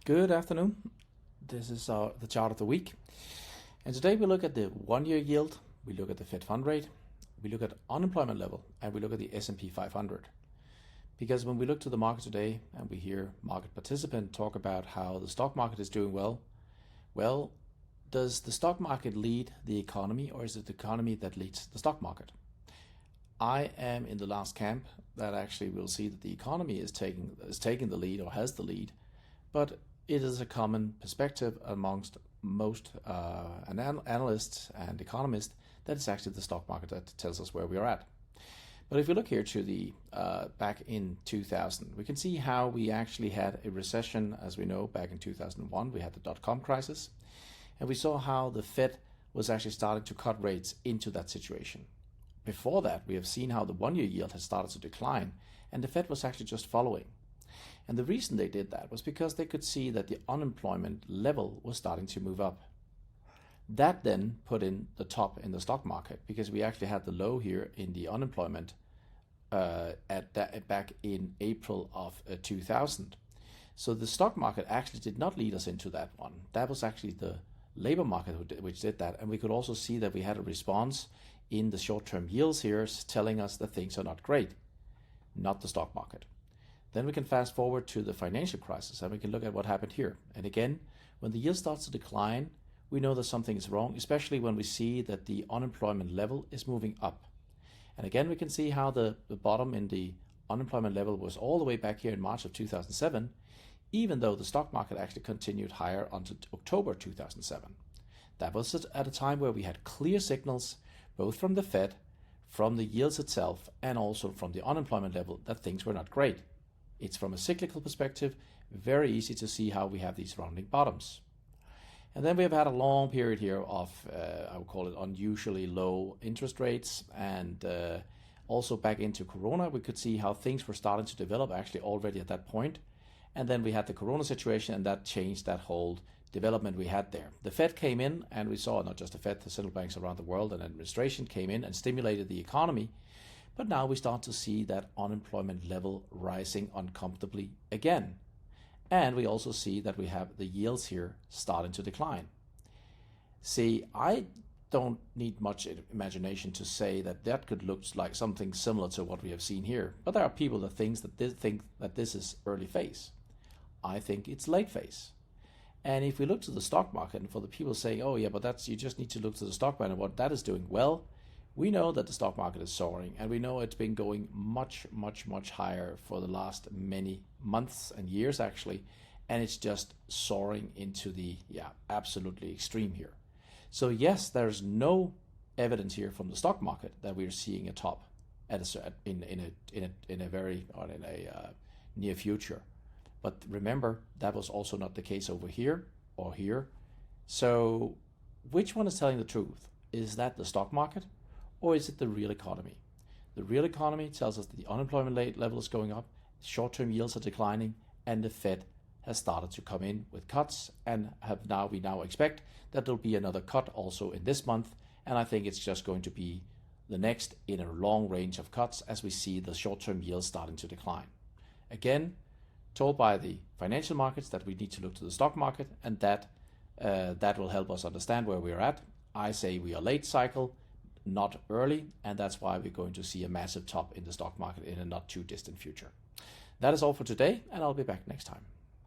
Good afternoon. This is the chart of the week. And today we look at the one-year yield, we look at the Fed fund rate, we look at unemployment level, and we look at the S&P 500. Because when we look to the market today and we hear market participants talk about how the stock market is doing well, does the stock market lead the economy, or is it the economy that leads the stock market? I am in the last camp that actually will see that the economy is taking the lead or has the lead, but it is a common perspective amongst most analysts and economists that it's actually the stock market that tells us where we are at. But if we look here to the back in 2000, we can see how we actually had a recession. As we know, back in 2001, we had the dot-com crisis, and we saw how the Fed was actually starting to cut rates into that situation. Before that, we have seen how the one-year yield has started to decline, and the Fed was actually just following. And the reason they did that was because they could see that the unemployment level was starting to move up. That then put in the top in the stock market, because we actually had the low here in the unemployment back in April of 2000. So the stock market actually did not lead us into that one. That was actually the labor market which did that. And we could also see that we had a response in the short-term yields here telling us that things are not great, not the stock market. Then we can fast forward to the financial crisis and we can look at what happened here. And again, when the yield starts to decline, we know that something is wrong, especially when we see that the unemployment level is moving up. And again, we can see how the bottom in the unemployment level was all the way back here in March of 2007, even though the stock market actually continued higher until October 2007. That was at a time where we had clear signals, both from the Fed, from the yields itself, and also from the unemployment level, that things were not great. It's from a cyclical perspective, very easy to see how we have these rounding bottoms. And then we have had a long period here of, I would call it unusually low interest rates. And also back into Corona, we could see how things were starting to develop actually already at that point. And then we had the Corona situation, and that changed that whole development we had there. The Fed came in, and we saw not just the Fed, the central banks around the world and administration came in and stimulated the economy. But now we start to see that unemployment level rising uncomfortably again. And we also see that we have the yields here starting to decline. See, I don't need much imagination to say that that could look like something similar to what we have seen here. But there are people that think that this is early phase. I think it's late phase. And if we look to the stock market, and for the people saying, oh yeah, but you just need to look to the stock market and what that is doing, well, we know that the stock market is soaring, and we know it's been going much, much, much higher for the last many months and years actually, and it's just soaring into the absolutely extreme here. So yes, there's no evidence here from the stock market that we're seeing a top in a very near future. But remember, that was also not the case over here or here. So which one is telling the truth? Is that the stock market? Or is it the real economy? The real economy tells us that the unemployment level is going up, short-term yields are declining, and the Fed has started to come in with cuts, and we now expect that there'll be another cut also in this month, and I think it's just going to be the next in a long range of cuts as we see the short-term yields starting to decline. Again, told by the financial markets that we need to look to the stock market, and that will help us understand where we're at. I say we are late cycle, not early, and that's why we're going to see a massive top in the stock market in a not too distant future. That is all for today, and I'll be back next time.